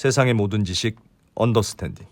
세상의 모든 지식 언더스탠딩.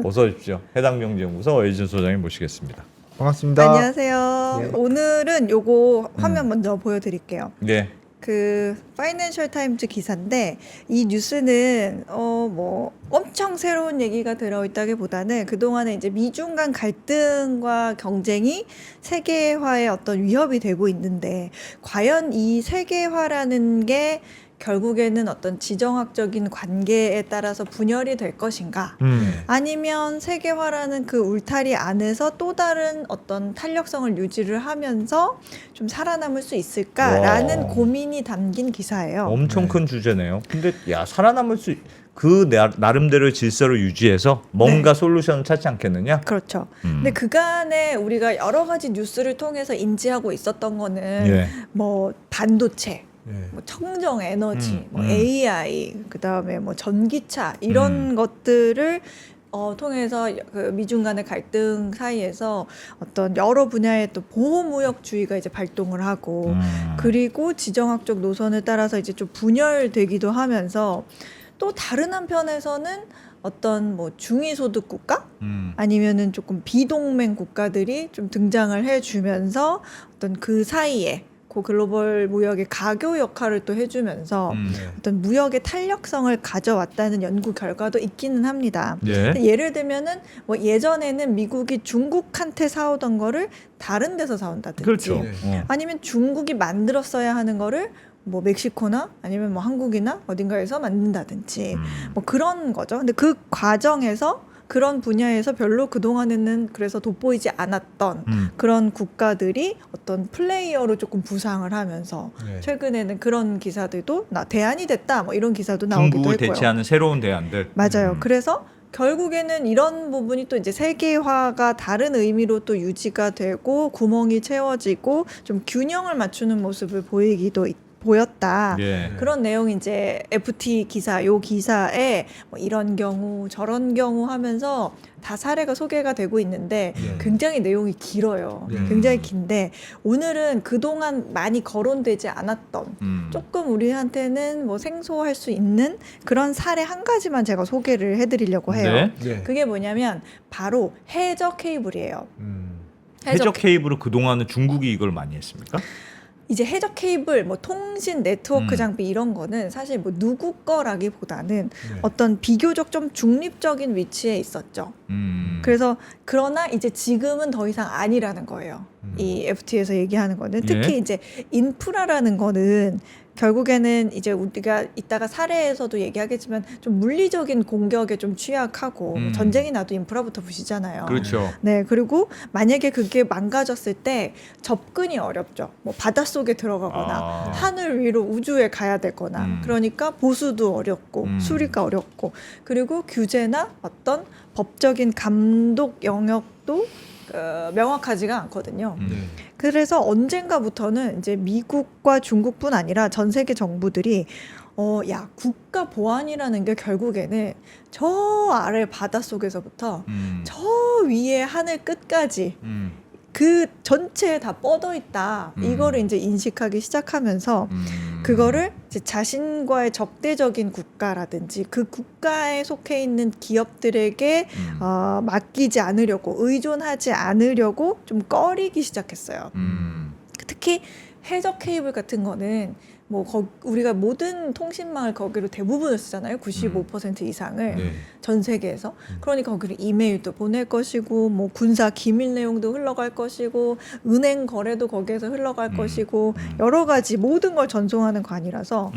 어서 오십시오. 해당경제연구소 오해진 소장님 모시겠습니다. 반갑습니다. 안녕하세요. 네. 오늘은 요거 화면 먼저 보여드릴게요. 네. 그 파이낸셜 타임즈 기사인데 이 뉴스는 뭐 엄청 새로운 얘기가 들어있다기보다는 그동안에 이제 미중 간 갈등과 경쟁이 세계화의 어떤 위협이 되고 있는데 과연 이 세계화라는 게 결국에는 어떤 지정학적인 관계에 따라서 분열이 될 것인가? 아니면 세계화라는 그 울타리 안에서 또 다른 어떤 탄력성을 유지를 하면서 좀 살아남을 수 있을까라는 와. 고민이 담긴 기사예요. 엄청 네. 큰 주제네요. 근데 야 살아남을 수 그 나름대로의 질서를 유지해서 뭔가 솔루션을 찾지 않겠느냐? 그렇죠. 근데 그간에 우리가 여러 가지 뉴스를 통해서 인지하고 있었던 거는 예. 뭐 반도체, 네. 뭐 청정 에너지, 뭐 음. AI, 그다음에 뭐 전기차 이런 것들을 통해서 그 미중 간의 갈등 사이에서 어떤 여러 분야의 또 보호무역주의가 이제 발동을 하고 그리고 지정학적 노선을 따라서 이제 좀 분열되기도 하면서 또 다른 한편에서는 어떤 뭐 중위소득 국가 아니면은 조금 비동맹 국가들이 좀 등장을 해주면서 어떤 그 사이에 그 글로벌 무역의 가교 역할을 또 해주면서 어떤 무역의 탄력성을 가져왔다는 연구 결과도 있기는 합니다. 예. 근데 예를 들면은 뭐 예전에는 미국이 중국한테 사오던 거를 다른 데서 사온다든지 그렇죠. 네. 아니면 중국이 만들었어야 하는 거를 뭐 멕시코나 아니면 뭐 한국이나 어딘가에서 만든다든지 뭐 그런 거죠. 근데 그 과정에서 그런 분야에서 별로 그동안에는 그래서 돋보이지 않았던 그런 국가들이 어떤 플레이어로 조금 부상을 하면서 네. 최근에는 그런 기사들도 대안이 됐다 뭐 이런 기사도 나오기도 중국을 했고요. 대체하는 새로운 대안들. 맞아요. 그래서 결국에는 이런 부분이 또 이제 세계화가 다른 의미로 또 유지가 되고 구멍이 채워지고 좀 균형을 맞추는 모습을 보였다. 예. 그런 내용이 이제 FT 기사, 요 기사에 뭐 이런 경우 저런 경우 하면서 다 사례가 소개가 되고 있는데 네. 굉장히 내용이 길어요. 네. 굉장히 긴데 오늘은 그동안 많이 거론되지 않았던 조금 우리한테는 뭐 생소할 수 있는 그런 사례 한 가지만 제가 소개를 해드리려고 해요. 네. 네. 그게 뭐냐면 바로 해저 케이블이에요. 해적 케이블을 그동안은 중국이 이걸 많이 했습니까? 이제 해저 케이블, 뭐 통신 네트워크 음. 장비 이런 거는 사실 뭐 누구 거라기보다는 네. 어떤 비교적 좀 중립적인 위치에 있었죠. 그래서 그러나 이제 지금은 더 이상 아니라는 거예요. 이 FT에서 얘기하는 거는 특히 예. 이제 인프라라는 거는 결국에는 이제 우리가 이따가 사례에서도 얘기하겠지만 좀 물리적인 공격에 좀 취약하고 전쟁이 나도 인프라부터 부시잖아요. 그렇죠. 네, 그리고 만약에 그게 망가졌을 때 접근이 어렵죠. 뭐 바닷속에 들어가거나 아. 하늘 위로 우주에 가야 되거나 그러니까 보수도 어렵고 수리가 어렵고 그리고 규제나 어떤 법적인 감독 영역도 명확하지가 않거든요. 네. 그래서 언젠가부터는 이제 미국과 중국뿐 아니라 전 세계 정부들이 야 국가 보안이라는 게 결국에는 저 아래 바닷속에서부터 저 위에 하늘 끝까지 그 전체에 다 뻗어 있다. 이거를 이제 인식하기 시작하면서 그거를 이제 자신과의 적대적인 국가라든지 그 국가에 속해 있는 기업들에게 맡기지 않으려고 의존하지 않으려고 좀 꺼리기 시작했어요. 특히 해저 케이블 같은 거는 뭐 우리가 모든 통신망을 거기로 대부분을 쓰잖아요. 95% 이상을 네. 전 세계에서. 그러니까 거기를 이메일도 보낼 것이고 뭐 군사 기밀 내용도 흘러갈 것이고 은행 거래도 거기에서 흘러갈 것이고 여러 가지 모든 걸 전송하는 관이라서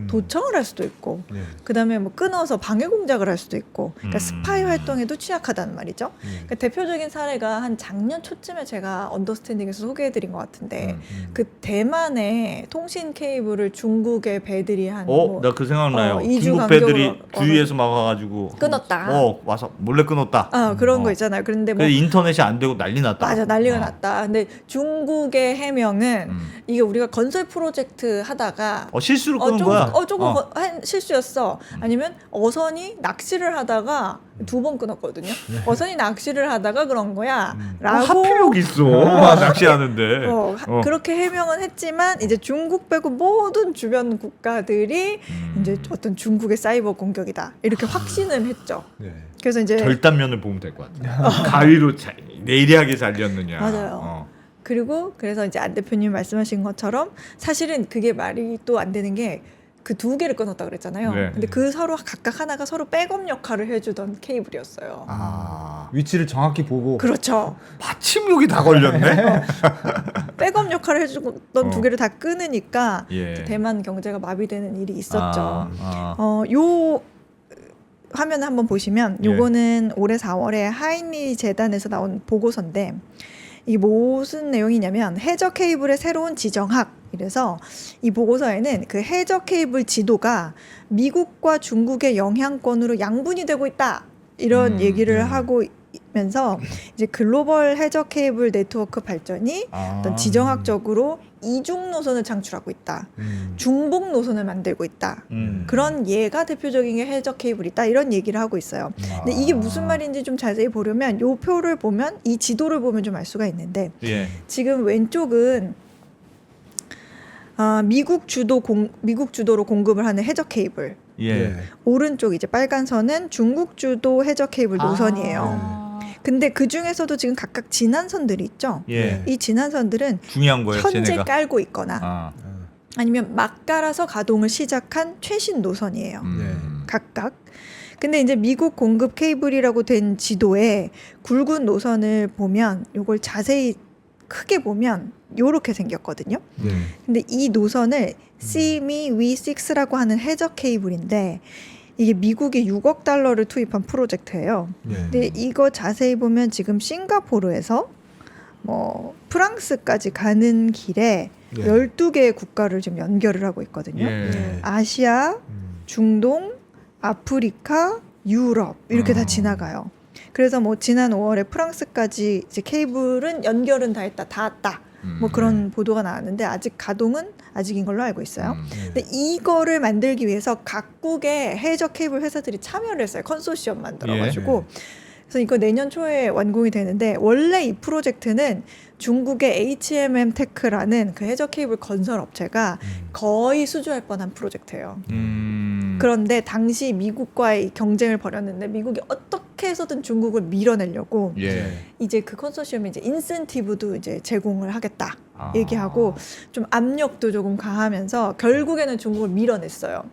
도청을 할 수도 있고 네. 그다음에 뭐 끊어서 방해 공작을 할 수도 있고 그러니까 스파이 활동에도 취약하다는 말이죠. 그러니까 대표적인 사례가 한 작년 초쯤에 제가 언더스탠딩에서 소개해드린 것 같은데 그 대만의 통신 케이블을 중국의 배들이 한 나 그 생각나요. 2주 중국 간격으로 배들이 주위에서 막아가지고 끊었다. 와서 몰래 끊었다. 그런 거 있잖아요. 그런데 뭐 그래서 인터넷이 안 되고 난리 났다. 맞아 난리가 났다. 근데 중국의 해명은 이게 우리가 건설 프로젝트 하다가 실수로 끊은 거야. 조금 한 실수였어. 아니면 어선이 낚시를 하다가 2번 끊었거든요. 어선이 낚시를 하다가 그런 거야. 라고 하필 여기 있어. 낚시하는데. 그렇게 해명은 했지만 이제 중국 빼고 모든 주변 국가들이 이제 어떤 중국의 사이버 공격이다 이렇게 확신을 했죠. 네. 그래서 이제 결단면을 보면 될 것 같아. 가위로 예리하게 잘렸느냐. 맞아요. 그리고 그래서 이제 안 대표님 말씀하신 것처럼 사실은 그게 말이 또 안 되는 게 그 2개를 끊었다 그랬잖아요. 네. 근데 그 서로 각각 하나가 서로 백업 역할을 해주던 케이블이었어요. 위치를 정확히 보고 그렇죠. 마침 여기 다 걸렸네. 백업 역할을 해주던 2개를 다 끊으니까 예. 대만 경제가 마비되는 일이 있었죠. 아. 요 화면 한번 보시면 예. 요거는 올해 4월에 하이니 재단에서 나온 보고서인데 이게 무슨 내용이냐면 해저 케이블의 새로운 지정학. 이래서 이 보고서에는 그 해저 케이블 지도가 미국과 중국의 영향권으로 양분이 되고 있다. 이런 얘기를 하고 면서 이제 글로벌 해저 케이블 네트워크 발전이 어떤 지정학적으로 이중 노선을 창출하고 있다. 중복 노선을 만들고 있다. 그런 예가 대표적인 게 해저 케이블이다. 이런 얘기를 하고 있어요. 근데 이게 무슨 말인지 좀 자세히 보려면 요 표를 보면 이 지도를 보면 좀 알 수가 있는데 예. 지금 왼쪽은 미국 주도로 공급을 하는 해저 케이블. 예. 오른쪽 이제 빨간 선은 중국 주도 해저 케이블 노선이에요. 근데 그 중에서도 지금 각각 지난선들이 있죠. 예. 이 지난선들은 중요한 거예요, 현재 쟤네가. 깔고 있거나 아니면 막 깔아서 가동을 시작한 최신 노선이에요. 각각. 근데 이제 미국 공급 케이블이라고 된 지도에 굵은 노선을 보면 요걸 자세히 크게 보면 요렇게 생겼거든요. 근데 이 노선을 CME V6라고 하는 해저 케이블인데 이게 미국이 6억 달러를 투입한 프로젝트예요. 근데 이거 자세히 보면 지금 싱가포르에서 뭐 프랑스까지 가는 길에 12개의 국가를 지금 연결을 하고 있거든요. 예. 아시아, 중동, 아프리카, 유럽 이렇게 다 지나가요. 그래서 뭐 지난 5월에 프랑스까지 이제 케이블은 연결은 다 했다, 다 왔다. 뭐 그런 보도가 나왔는데 아직 가동은 아직인 걸로 알고 있어요. 근데 이거를 만들기 위해서 각국의 해저 케이블 회사들이 참여를 했어요. 컨소시엄 만들어가지고. 그래서 이거 내년 초에 완공이 되는데 원래 이 프로젝트는 중국의 HMM 테크라는 그 해저 케이블 건설 업체가 거의 수주할 뻔한 프로젝트예요. 그런데 당시 미국과의 경쟁을 벌였는데 미국이 어떻게 해서든 중국을 밀어내려고 이제 그 컨소시엄에 이제 인센티브도 이제 제공을 하겠다 얘기하고 좀 압력도 조금 가하면서 결국에는 중국을 밀어냈어요.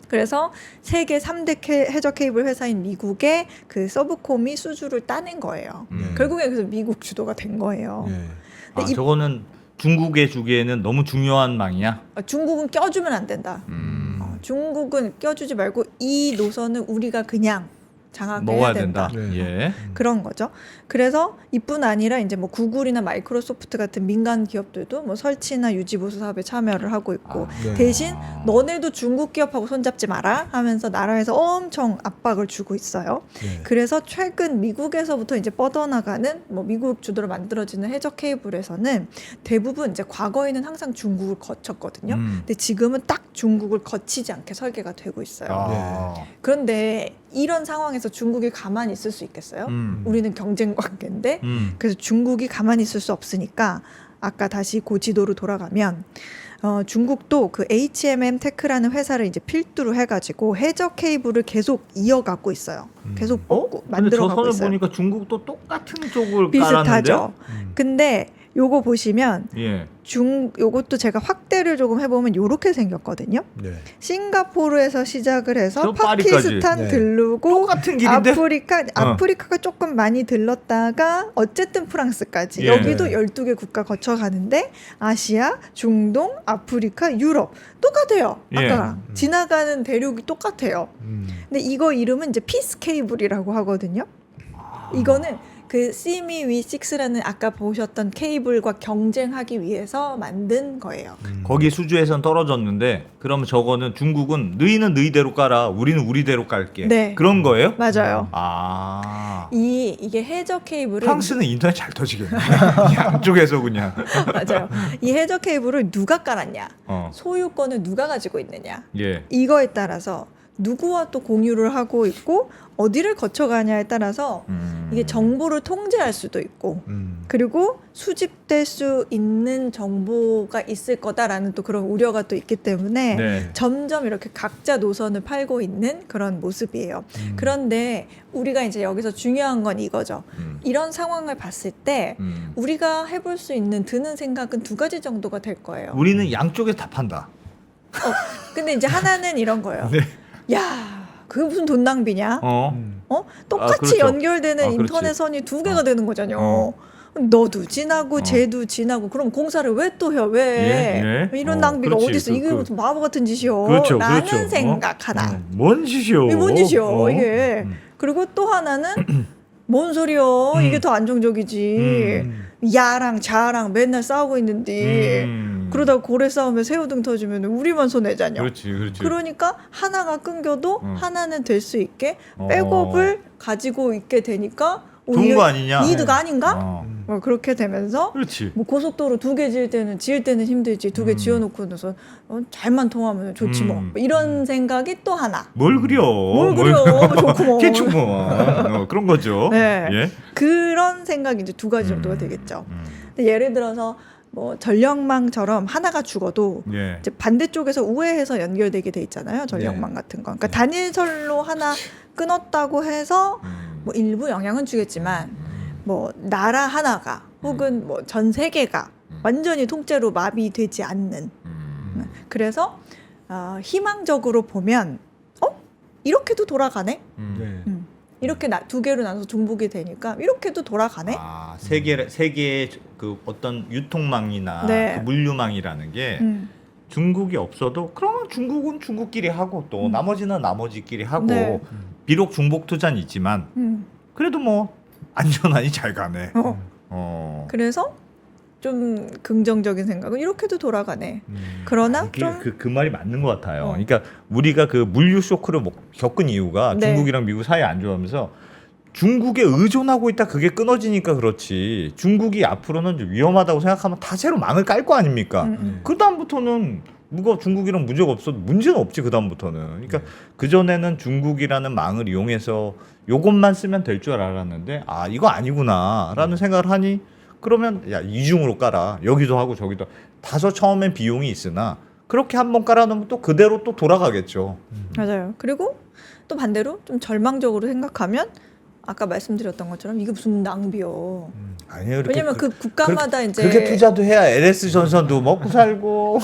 그래서 세계 3대 해저 케이블 회사인 미국의 그 서브콤이 수주를 따낸 거예요. 결국에 그래서 미국 주도가 된 거예요. 저거는 중국에 주기에는 너무 중요한 망이야. 중국은 껴주면 안 된다. 중국은 껴주지 말고 이 노선은 우리가 그냥 장악해야 먹어야 된다. 예. 그런 거죠. 그래서 이뿐 아니라 이제 뭐 구글이나 마이크로소프트 같은 민간 기업들도 뭐 설치나 유지 보수 사업에 참여를 하고 있고 대신 너네도 중국 기업하고 손잡지 마라 하면서 나라에서 엄청 압박을 주고 있어요. 그래서 최근 미국에서부터 이제 뻗어나가는 뭐 미국 주도로 만들어지는 해저 케이블에서는 대부분 이제 과거에는 항상 중국을 거쳤거든요. 근데 지금은 딱 중국을 거치지 않게 설계가 되고 있어요. 그런데 이런 상황에서 중국이 가만히 있을 수 있겠어요? 우리는 경쟁 관계인데 그래서 중국이 가만히 있을 수 없으니까 아까 다시 그 지도로 돌아가면 중국도 그 HMM 테크라는 회사를 이제 필두로 해가지고 해저 케이블을 계속 이어가고 있어요. 계속 근데 저 만들어가고 선을 있어요. 보니까 중국도 똑같은 쪽을 비슷하죠. 깔았는데요? 근데 요거 보시면 예. 요것도 제가 확대를 조금 해보면 요렇게 생겼거든요. 싱가포르에서 시작을 해서 저 파리까지. 파키스탄 들르고 똑같은 길인데? 아프리카가 조금 많이 들렀다가 어쨌든 프랑스까지 예. 여기도 12개 국가 거쳐가는데 아시아, 중동, 아프리카, 유럽 똑같아요. 아까 지나가는 대륙이 똑같아요. 근데 이거 이름은 이제 피스 케이블이라고 하거든요. 이거는 그 CME V6라는 아까 보셨던 케이블과 경쟁하기 위해서 만든 거예요. 거기 수주에선 떨어졌는데 그러면 저거는 중국은 너희는 너희대로 깔아 우리는 우리대로 깔게 네. 그런 거예요? 맞아요. 아 이게 해저 케이블은 프랑스는 인터넷 잘 터지겠네. 양쪽에서 그냥. 맞아요. 이 해저 케이블을 누가 깔았냐, 어. 소유권을 누가 가지고 있느냐, 예. 이거에 따라서 누구와 또 공유를 하고 있고 어디를 거쳐가냐에 따라서 이게 정보를 통제할 수도 있고 그리고 수집될 수 있는 정보가 있을 거다라는 또 그런 우려가 또 있기 때문에 네. 점점 이렇게 각자 노선을 팔고 있는 그런 모습이에요. 그런데 우리가 이제 여기서 중요한 건 이거죠. 이런 상황을 봤을 때 우리가 해볼 수 있는 드는 생각은 두 가지 정도가 될 거예요. 우리는 양쪽에 다 판다. 근데 이제 하나는 이런 거예요. 네. 야, 그게 무슨 돈 낭비냐? 똑같이 그렇죠. 연결되는 그렇지. 인터넷 선이 두 개가 되는 거잖아요. 어. 너도 지나고 쟤도 지나고 그럼 공사를 왜 또 해? 왜? 예? 이런 어, 낭비가 그렇지. 어디 있어? 이게 그- 무슨 바보 같은 짓이요? 그렇죠, 라는 그렇죠. 생각하다. 뭔 짓이요? 이게 뭔 짓이요? 어? 이게. 그리고 또 하나는 뭔 소리요? 이게 더 안정적이지. 야랑 자랑 맨날 싸우고 있는데 그러다가 고래 싸움에 새우등 터지면 우리만 손해잖여. 그렇지, 그렇지. 그러니까 하나가 끊겨도 하나는 될 수 있게 어. 백업을 가지고 있게 되니까 좋은 오히려 거 아니냐? 이득 아닌가? 어. 그렇게 되면서 그렇지. 뭐 고속도로 두 개 지을 때는 힘들지 두 개 지어놓고 나서 잘만 통하면 좋지 뭐 이런 생각이 또 하나. 뭘 그려? 뭘 그려? 좋고 뭐. 개충뭐 그런 거죠. 네. 예? 그런 생각이 이제 두 가지 정도가 되겠죠. 근데 예를 들어서 뭐 전력망처럼 하나가 죽어도 예. 이제 반대쪽에서 우회해서 연결되게 돼 있잖아요. 전력망 같은 거. 그러니까 단일선로 하나 끊었다고 해서 뭐 일부 영향은 주겠지만 뭐 나라 하나가 혹은 뭐 전 세계가 완전히 통째로 마비되지 않는. 그래서 희망적으로 보면 이렇게도 돌아가네. 네. 이렇게 두 개로 나눠서 중복이 되니까 이렇게도 돌아가네. 아, 세계의 그 어떤 유통망이나 네. 그 물류망이라는 게 음. 중국이 없어도 그러면 중국은 중국끼리 하고 또 나머지는 나머지끼리 하고 네. 비록 중복 투자는 있지만 그래도 뭐 안전하니 잘 가네. 그래서 좀 긍정적인 생각은 이렇게도 돌아가네. 그러나 이게 좀 그 말이 맞는 것 같아요. 그러니까 우리가 그 물류 쇼크를 겪은 이유가 네. 중국이랑 미국 사이 안 좋아하면서 중국에 의존하고 있다 그게 끊어지니까 그렇지. 중국이 앞으로는 좀 위험하다고 생각하면 다 새로 망을 깔 거 아닙니까? 그 다음부터는 중국이랑 문제가 없어도 문제는 없지 그 다음부터는. 그러니까 그 전에는 중국이라는 망을 이용해서 요것만 쓰면 될 줄 알았는데 이거 아니구나라는 생각을 하니. 그러면 야 이중으로 깔아 여기도 하고 저기도 다소 처음엔 비용이 있으나 그렇게 한번 깔아놓으면 또 그대로 또 돌아가겠죠. 맞아요. 그리고 또 반대로 좀 절망적으로 생각하면 아까 말씀드렸던 것처럼 이게 무슨 낭비요. 아니에요. 이렇게 왜냐면 그 국가마다 이제 그렇게 투자도 해야 LS 전선도 먹고 살고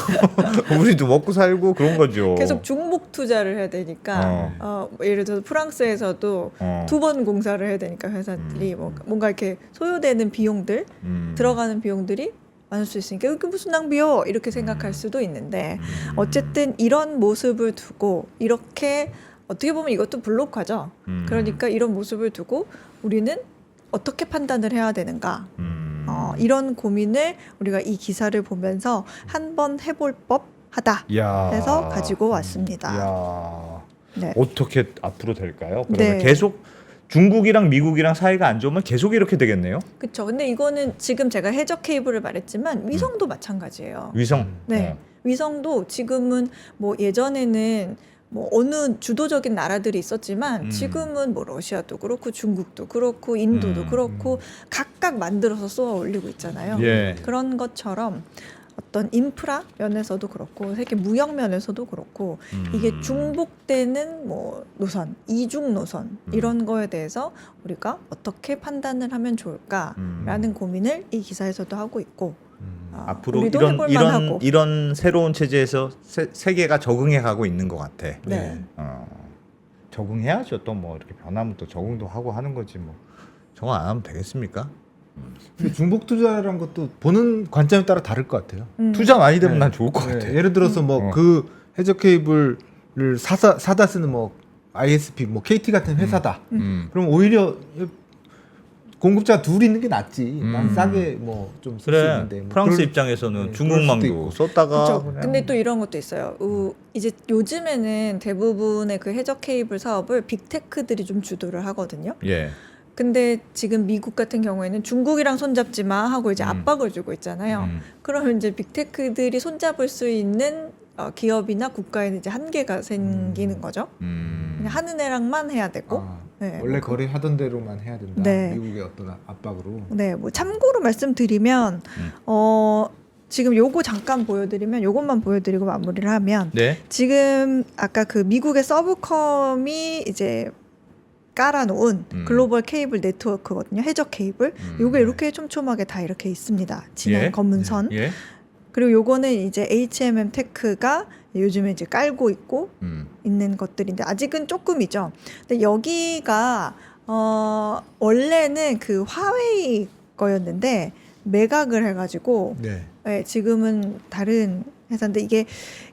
우리도 먹고 살고 그런 거죠. 계속 중복 투자를 해야 되니까 뭐 예를 들어서 프랑스에서도 두 번 공사를 해야 되니까 회사들이 뭔가 이렇게 소요되는 비용들 들어가는 비용들이 많을 수 있으니까 이게 무슨 낭비요 이렇게 생각할 수도 있는데 어쨌든 이런 모습을 두고 이렇게 어떻게 보면 이것도 블록화죠. 그러니까 이런 모습을 두고 우리는 어떻게 판단을 해야 되는가 이런 고민을 우리가 이 기사를 보면서 한번 해볼 법하다 해서 가지고 왔습니다. 네. 어떻게 앞으로 될까요? 그러면 네. 계속 중국이랑 미국이랑 사이가 안 좋으면 계속 이렇게 되겠네요. 그렇죠. 근데 이거는 지금 제가 해저 케이블을 말했지만 위성도 마찬가지예요. 위성. 네. 위성도 지금은 뭐 예전에는 뭐 어느 주도적인 나라들이 있었지만 지금은 뭐 러시아도 그렇고 중국도 그렇고 인도도 그렇고 각각 만들어서 쏘아 올리고 있잖아요. 예. 그런 것처럼 어떤 인프라 면에서도 그렇고 세계 무역 면에서도 그렇고 이게 중복되는 뭐 노선, 이중 노선 이런 거에 대해서 우리가 어떻게 판단을 하면 좋을까라는 고민을 이 기사에서도 하고 있고 앞으로 우리도 해볼 만하고. 이런 새로운 체제에서 세계가 적응해 가고 있는 것 같아. 네. 적응해야죠. 또 뭐 이렇게 변하면 또 적응도 하고 하는 거지 뭐. 적응 안 하면 되겠습니까? 근데 중복 투자라는 것도 보는 관점에 따라 다를 것 같아요. 투자 많이 되면 네. 난 좋을 것 같아. 예를 들어서 뭐 그 해저 케이블을 사다 쓰는 뭐 ISP, 뭐 KT 같은 회사다. 그럼 오히려 공급자 둘이 있는 게 낫지. 난 음. 싸게 뭐 좀 쓸 수 그래. 있는데. 뭐 프랑스 그럴- 입장에서는 네, 중국망도 그럴 수도 썼다가 그렇죠. 그냥 근데 또 이런 것도 있어요. 이제 요즘에는 대부분의 그 해저 케이블 사업을 빅테크들이 좀 주도를 하거든요. 예. 근데 지금 미국 같은 경우에는 중국이랑 손잡지 마 하고 이제 음. 압박을 주고 있잖아요. 음. 그러면 이제 빅테크들이 손잡을 수 있는 기업이나 국가에는 이제 한계가 생기는 거죠. 그냥 하는 애랑만 해야 되고. 아, 네, 원래 뭐 거래하던 대로만 해야 된다. 네. 미국의 어떤 압박으로. 네, 뭐 참고로 말씀드리면 지금 요거 잠깐 보여드리면 요것만 보여드리고 마무리를 하면 네. 지금 아까 그 미국의 서브컴이 이제 깔아놓은 글로벌 케이블 네트워크거든요. 해저 케이블. 요게 이렇게 촘촘하게 다 이렇게 있습니다. 진한 예. 검은 선. 예. 그리고 요거는 이제 HMM 테크가 요즘에 이제 깔고 있고 있는 것들인데 아직은 조금이죠. 근데 여기가 원래는 그 화웨이 거였는데 매각을 해가지고 네. 네, 지금은 다른 회사인데 이게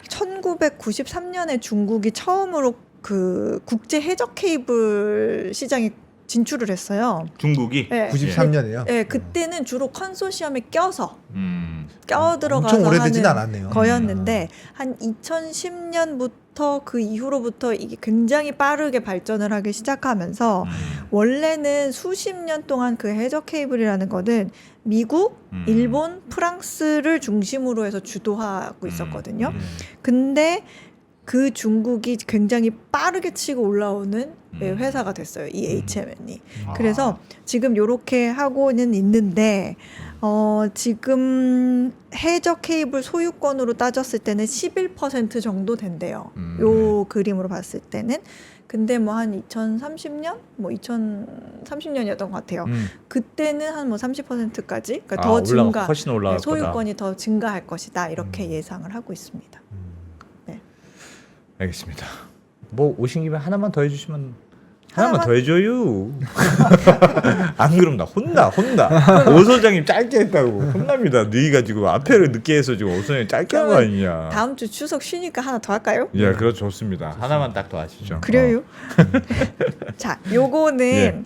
1993년에 중국이 처음으로 그 국제 해저 케이블 시장에 진출을 했어요. 중국이 네. 93년에요. 네, 그때는 주로 컨소시엄에 껴서 음. 들어가서 엄청 오래되진 하는 않았네요. 거였는데 한 2010년부터 그 이후로부터 이게 굉장히 빠르게 발전을 하기 시작하면서 원래는 수십 년 동안 그 해저 케이블이라는 거는 미국, 일본, 프랑스를 중심으로 해서 주도하고 있었거든요. 근데 그 중국이 굉장히 빠르게 치고 올라오는 회사가 됐어요. 이 HMN이. 그래서 지금 요렇게 하고는 있는데 지금 해저 케이블 소유권으로 따졌을 때는 11% 정도 된대요. 요 그림으로 봤을 때는. 근데 뭐 한 2030년? 뭐 2030년이었던 것 같아요. 그때는 한 뭐 30%까지 그러니까 더 증가, 훨씬 올라갈 거다. 소유권이 더 증가할 것이다. 이렇게 예상을 하고 있습니다. 알겠습니다. 뭐 오신 김에 하나만 더 해주시면 하나만? 더 해줘요. 안 그럼 나 혼나. 오 소장님 짧게 했다고 혼납니다. 네 가지고 앞에를 늦게 해서 지금 오 소장님 짧게 한 거 아니냐. 다음 주 추석 쉬니까 하나 더 할까요? 예, 그렇 좋습니다. 하나만 딱 더 하시죠. 그래요? 자, 요거는 예.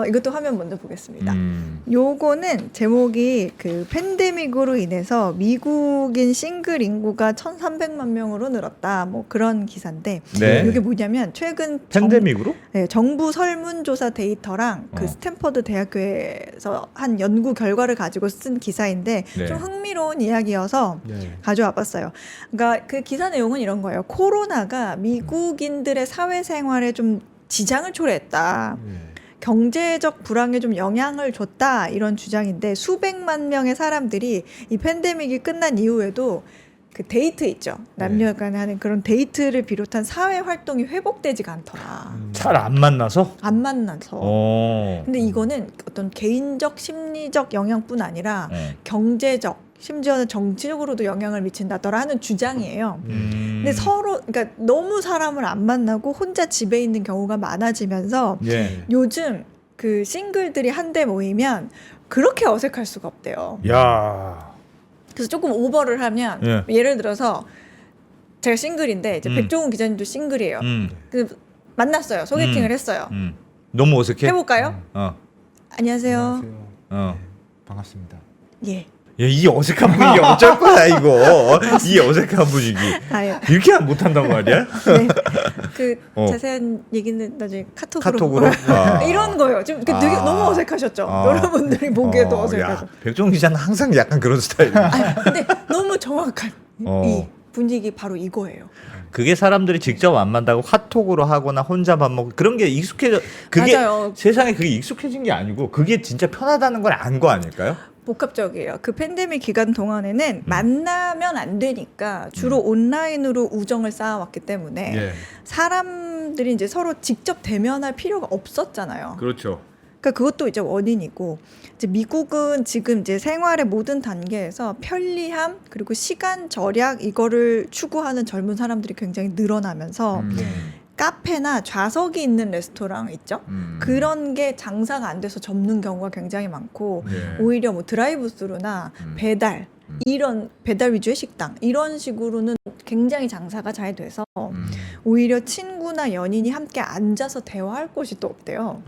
이것도 화면 먼저 보겠습니다. 음. 요거는 제목이 그 팬데믹으로 인해서 미국인 싱글 인구가 1,300만 명으로 늘었다. 뭐 그런 기사인데 네. 이게 뭐냐면 최근 팬데믹으로? 정부 설문조사 데이터랑 그 스탠퍼드 대학교에서 한 연구 결과를 가지고 쓴 기사인데 네. 좀 흥미로운 이야기여서 네. 가져와 봤어요. 그러니까 그 기사 내용은 이런 거예요. 코로나가 미국인들의 사회생활에 좀 지장을 초래했다. 네. 경제적 불황에 좀 영향을 줬다 이런 주장인데 수백만 명의 사람들이 이 팬데믹이 끝난 이후에도 그 데이트 있죠. 남녀 간에 하는 그런 데이트를 비롯한 사회 활동이 회복되지가 않더라. 잘 안 만나서? 안 만나서. 근데 이거는 어떤 개인적 심리적 영향뿐 아니라 경제적 심지어는 정치적으로도 영향을 미친다더라 하는 주장이에요. 근데 서로 그러니까 너무 사람을 안 만나고 혼자 집에 있는 경우가 많아지면서 예. 요즘 그 싱글들이 한데 모이면 그렇게 어색할 수가 없대요. 야. 그래서 조금 오버를 하면 예. 예를 들어서 제가 싱글인데 이제 음. 백종원 기자님도 싱글이에요. 그 만났어요. 소개팅을 했어요. 너무 어색해? 해볼까요? 안녕하세요. 안녕하세요. 네, 반갑습니다. 예. 야, 이 어색한 분위기 어쩔 거야 이거. 이 어색한 분위기. 아유. 이렇게 안 못한단 말이야? 네. 그 어. 자세한 얘기는 나중에 카톡으로. 카톡으로? 아. 이런 거예요. 지금 되게 너무 어색하셨죠. 여러분들이 보기에도 어색하죠. 백종원 기자는 항상 약간 그런 스타일이야. 아니, 근데 너무 정확한 어. 이 분위기 바로 이거예요. 그게 사람들이 직접 안 만나고 카톡으로 하거나 혼자 밥 먹고 그런 게 익숙해져. 그게 맞아요. 세상에 그게 익숙해진 게 아니고 그게 진짜 편하다는 걸 안 거 아닐까요? 복합적이에요. 그 팬데믹 기간 동안에는 만나면 안 되니까 주로 온라인으로 우정을 쌓아왔기 때문에 예. 사람들이 이제 서로 직접 대면할 필요가 없었잖아요. 그렇죠. 그러니까 그것도 이제 원인이고 이제 미국은 지금 이제 생활의 모든 단계에서 편리함 그리고 시간 절약 이거를 추구하는 젊은 사람들이 굉장히 늘어나면서 카페나 좌석이 있는 레스토랑 있죠. 그런 게 장사가 안 돼서 접는 경우가 굉장히 많고 예. 오히려 뭐 드라이브스루나 배달 이런 배달 위주의 식당 이런 식으로는 굉장히 장사가 잘 돼서 오히려 친구나 연인이 함께 앉아서 대화할 곳이 또 없대요.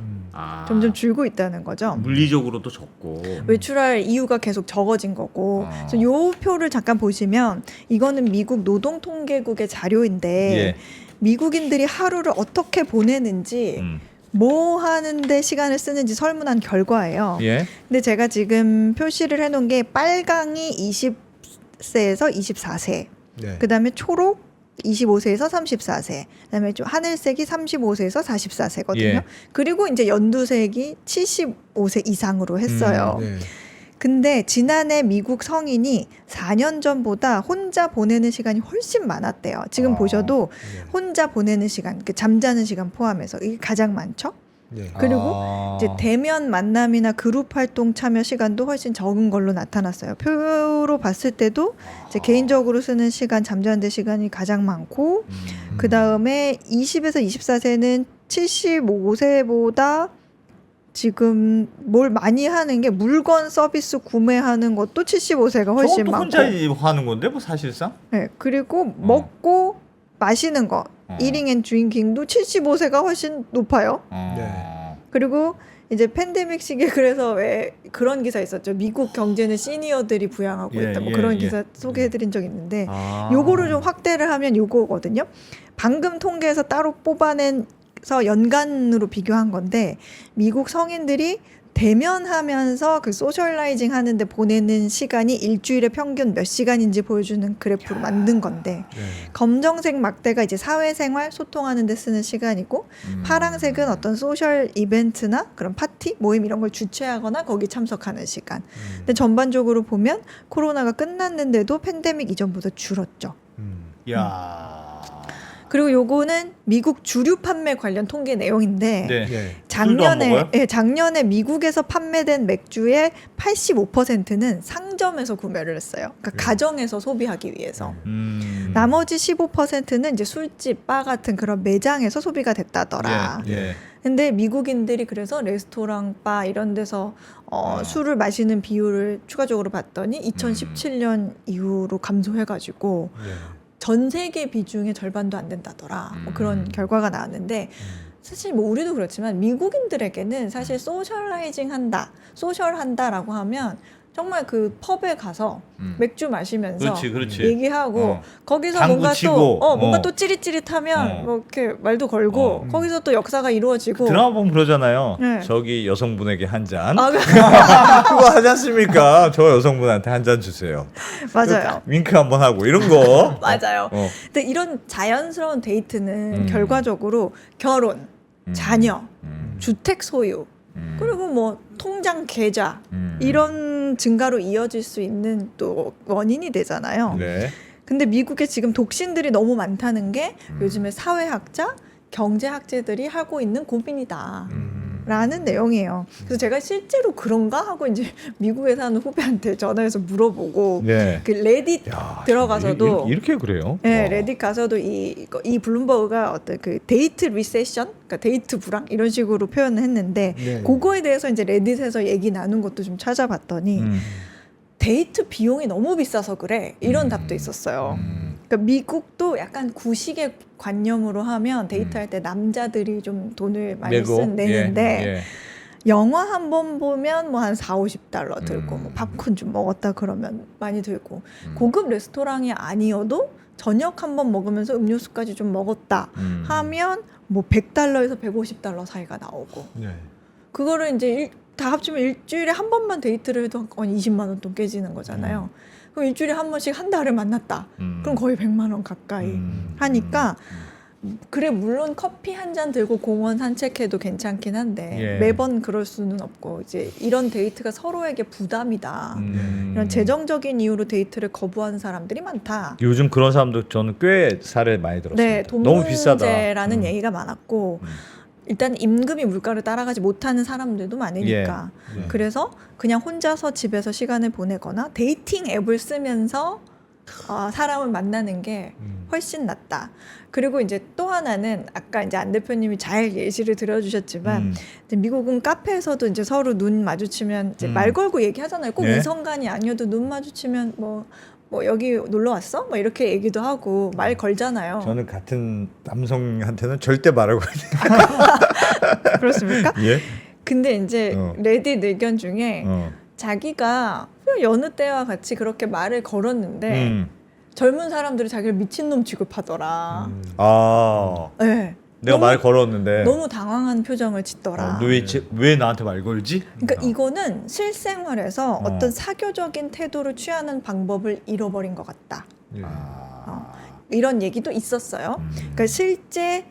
점점 줄고 있다는 거죠. 물리적으로도 적고. 외출할 이유가 계속 적어진 거고. 그래서 요 표를 잠깐 보시면 이거는 미국 노동통계국의 자료인데 예. 미국인들이 하루를 어떻게 보내는지 뭐 하는데 시간을 쓰는지 설문한 결과예요. 예. 근데 제가 지금 표시를 해놓은 게 빨강이 20세에서 24세, 네. 그다음에 초록 25세에서 34세, 그다음에 좀 하늘색이 35세에서 44세거든요. 예. 그리고 이제 연두색이 75세 이상으로 했어요. 네. 근데 지난해 미국 성인이 4년 전보다 혼자 보내는 시간이 훨씬 많았대요. 지금 보셔도 네. 혼자 보내는 시간, 그 잠자는 시간 포함해서 이게 가장 많죠. 네. 그리고 이제 대면 만남이나 그룹 활동 참여 시간도 훨씬 적은 걸로 나타났어요. 표로 봤을 때도 이제 개인적으로 쓰는 시간, 잠자는 데 시간이 가장 많고, 그 다음에 20에서 24세는 75세보다 지금 뭘 많이 하는 게 물건 서비스 구매하는 것도 75세가 훨씬 저것도 많고, 혼자 하는 건데 뭐 사실상. 네, 그리고 먹고 마시는 거, 어. 이팅 앤 드링킹도 75세가 훨씬 높아요. 그리고 이제 팬데믹 시기에 그래서 왜 그런 기사 있었죠. 미국 경제는 시니어들이 부양하고 예, 있다. 뭐 예, 그런 예. 기사 소개해드린 적 있는데 아. 요거를 좀 확대를 하면 요거거든요. 방금 통계에서 따로 뽑아낸서 연간으로 비교한 건데 미국 성인들이 대면하면서 그 소셜라이징 하는데 보내는 시간이 일주일에 평균 몇 시간인지 보여주는 그래프로 만든 건데 네. 검정색 막대가 이제 사회생활 소통하는 데 쓰는 시간이고 파랑색은 어떤 소셜 이벤트나 그런 파티 모임 이런 걸 주최하거나 거기 참석하는 시간. 근데 전반적으로 보면 코로나가 끝났는데도 팬데믹 이전보다 줄었죠. 야. 그리고 요거는 미국 주류 판매 관련 통계 내용인데 네. 네. 술도 안 먹어요? 작년에 미국에서 판매된 맥주의 85%는 상점에서 구매를 했어요. 그러니까 가정에서 소비하기 위해서. 나머지 15%는 이제 술집, 바 같은 그런 매장에서 소비가 됐다더라. 예. 근데 미국인들이 그래서 레스토랑, 바 이런 데서 술을 마시는 비율을 추가적으로 봤더니 2017년 이후로 감소해가지고 네. 전 세계 비중의 절반도 안 된다더라. 뭐 그런 결과가 나왔는데 사실 뭐 우리도 그렇지만 미국인들에게는 사실 소셜라이징 한다, 소셜한다라고 하면 정말 그 펍에 가서 맥주 마시면서 그렇지. 얘기하고 거기서 당구 뭔가 치고, 또 뭔가 또 찌릿찌릿하면 뭐 이렇게 말도 걸고 거기서 또 역사가 이루어지고 드라마 보면 그러잖아요. 네. 저기 여성분에게 한 잔. 아, 그거 하지 않습니까? 저 여성분한테 한 잔 주세요. 맞아요. 윙크 한번 하고 이런 거. 맞아요. 근데 이런 자연스러운 데이트는 결과적으로 결혼, 자녀, 주택 소유, 그리고 뭐 통장 계좌 이런 증가로 이어질 수 있는 또 원인이 되잖아요. 네. 근데 미국에 지금 독신들이 너무 많다는 게 요즘에 사회학자, 경제학자들이 하고 있는 고민이다. 라는 내용이에요. 그래서 제가 실제로 그런가 하고 이제 미국에 사는 후배한테 전화해서 물어보고 네. 그 레딧 야, 들어가서도 이렇게 그래요? 네, 와. 레딧 가서도 이 블룸버그가 어떤 그 데이트 리세션, 그러니까 데이트 불황 이런 식으로 표현을 했는데 네. 그거에 대해서 이제 레딧에서 얘기 나눈 것도 좀 찾아봤더니 데이트 비용이 너무 비싸서 그래 이런 답도 있었어요. 그러니까 미국도 약간 구식의 관념으로 하면 데이트할 때 남자들이 좀 돈을 많이 내는데 영화 한 번 보면 뭐 한 40-50달러 들고 뭐 팝콘 좀 먹었다 그러면 많이 들고 고급 레스토랑이 아니어도 저녁 한 번 먹으면서 음료수까지 좀 먹었다 하면 뭐 100달러에서 150달러 사이가 나오고 네. 그거를 이제 다 합치면 일주일에 한 번만 데이트를 해도 한 20만 원 돈 깨지는 거잖아요. 그럼 일주일에 한 번씩 한 달을 만났다. 그럼 거의 100만 원 가까이 하니까 그래 물론 커피 한 잔 들고 공원 산책해도 괜찮긴 한데 매번 그럴 수는 없고 이제 이런 데이트가 서로에게 부담이다. 이런 재정적인 이유로 데이트를 거부하는 사람들이 많다. 요즘 그런 사람도 저는 꽤 사례 많이 들었습니다. 네, 돈 너무 비싸다. 문제라는 얘기가 많았고 일단 임금이 물가를 따라가지 못하는 사람들도 많으니까 예. 그래서 그냥 혼자서 집에서 시간을 보내거나 데이팅 앱을 쓰면서 사람을 만나는 게 훨씬 낫다. 그리고 이제 또 하나는 아까 이제 안 대표님이 잘 예시를 들어주셨지만 이제 미국은 카페에서도 이제 서로 눈 마주치면 이제 말 걸고 얘기하잖아요. 꼭 네. 이성간이 아니어도 눈 마주치면 뭐 여기 놀러 왔어? 뭐 이렇게 얘기도 하고 말 걸잖아요. 저는 같은 남성한테는 절대 말하고 그렇습니까? 예. 근데 이제 레딧 의견 중에 자기가 여느 때와 같이 그렇게 말을 걸었는데 젊은 사람들이 자기를 미친놈 취급하더라. 아, 네. 내가 너무- 말 걸었는데 너무 당황한 표정을 짓더라. 너 왜 나한테 말 걸지? 그러니까 이거는 실생활에서 어. 어떤 사교적인 태도를 취하는 방법을 잃어버린 것 같다. 예. 이런 얘기도 있었어요. 음. 그러니까 실제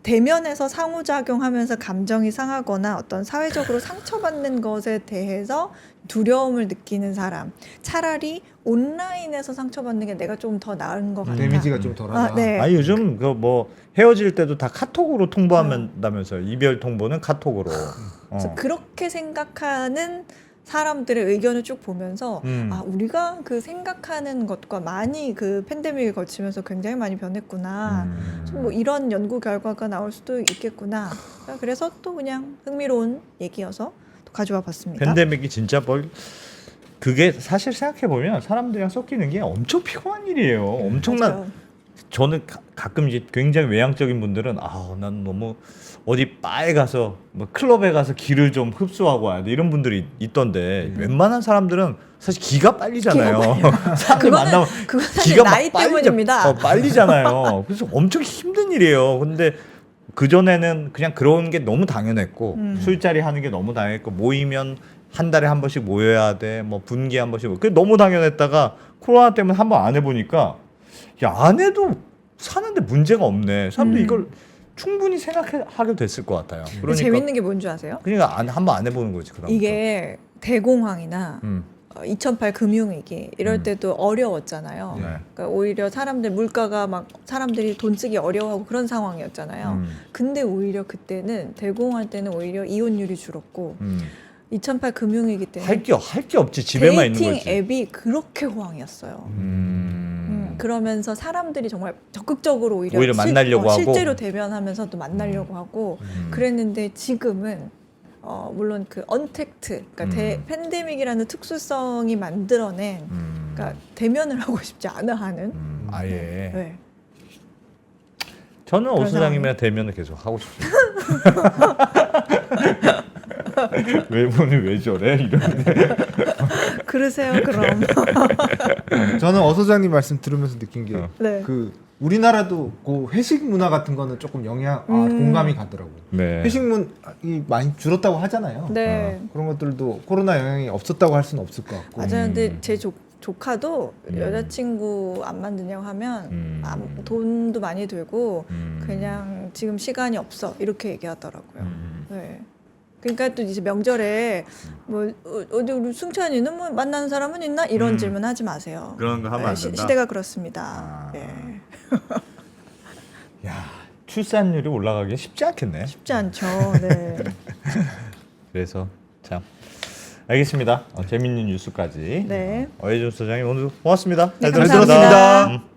대면에서 상호작용하면서 감정이 상하거나 어떤 사회적으로 상처받는 것에 대해서 두려움을 느끼는 사람, 차라리 온라인에서 상처받는 게 내가 좀 더 나은 것 같다. 데미지가 좀 덜하다. 아, 네. 아니 요즘 그 뭐 헤어질 때도 다 카톡으로 통보한다면서요. 이별 통보는 카톡으로. 그래서 그렇게 생각하는 사람들의 의견을 쭉 보면서 아 우리가 그 생각하는 것과 많이 그 팬데믹을 거치면서 굉장히 많이 변했구나. 뭐 이런 연구 결과가 나올 수도 있겠구나. 그래서 또 그냥 흥미로운 얘기여서 또 가져와 봤습니다. 팬데믹이 진짜 그게 사실 생각해 보면 사람들이랑 섞이는 게 엄청 피곤한 일이에요. 엄청난. 맞아요. 저는 가끔 이제 굉장히 외향적인 분들은 난 너무 어디 바에 가서 뭐 클럽에 가서 기를 좀 흡수하고 와야 돼 이런 분들이 있던데 웬만한 사람들은 사실 기가 빨리잖아요. 사람들 만나면 그건 사실 나이 때문입니다. 빨리잖아요. 그래서 엄청 힘든 일이에요. 근데 그 전에는 그냥 그런 게 너무 당연했고 술자리 하는 게 너무 당연했고 모이면 한 달에 한 번씩 모여야 돼. 뭐 분기에 한 번씩. 그게 너무 당연했다가 코로나 때문에 한 번 안 해보니까 야, 안 해도 사는데 문제가 없네. 사람들이 이걸 충분히 생각하게 됐을 것 같아요. 그러니까 재밌는 게 뭔지 아세요? 그러니까 한번 안 해보는 거지. 그다음부터. 이게 대공황이나 2008 금융위기 이럴 때도 어려웠잖아요. 네. 그러니까 오히려 물가가 막 사람들이 돈 쓰기 어려워하고 그런 상황이었잖아요. 근데 오히려 그때는 대공황 때는 오히려 이혼율이 줄었고 2008 금융위기 때는 할 게 없지. 집에만 있는 데이팅 거지. 앱이 그렇게 호황이었어요. 그러면서 사람들이 정말 적극적으로 오히려 만나려고 하고 실제로 대면하면서 또 만나려고 하고 그랬는데 지금은 물론 그 언택트, 그러니까 팬데믹이라는 특수성이 만들어낸 그러니까 대면을 하고 싶지 않아 하는. 아예. 네. 저는 오 그런 소장님이랑 대면을 계속 하고 싶습니다. 외모는 왜 저래? 이러는데. 그러세요, 그럼. 저는 어 소장님 말씀 들으면서 느낀 게 네. 그 우리나라도 그 회식 문화 같은 거는 조금 공감이 가더라고요. 네. 회식 문이 많이 줄었다고 하잖아요. 네. 그런 것들도 코로나 영향이 없었다고 할 수는 없을 것 같고. 맞아요. 근데 제 조카도 여자친구 안 만드냐고 하면 돈도 많이 들고 그냥 지금 시간이 없어 이렇게 얘기하더라고요. 네. 그러니까 또 이제 명절에 뭐 어디 우리 승찬이는 뭐 만나는 사람은 있나 이런 질문 하지 마세요. 그런 거 하면 안 된다? 시대가 그렇습니다. 예. 야, 출산율이 올라가기 쉽지 않겠네. 쉽지 않죠. 네. 그래서 참 알겠습니다. 재밌는 뉴스까지. 네. 어혜준 소장님 오늘 고맙습니다. 네, 잘 들었습니다. 감사합니다.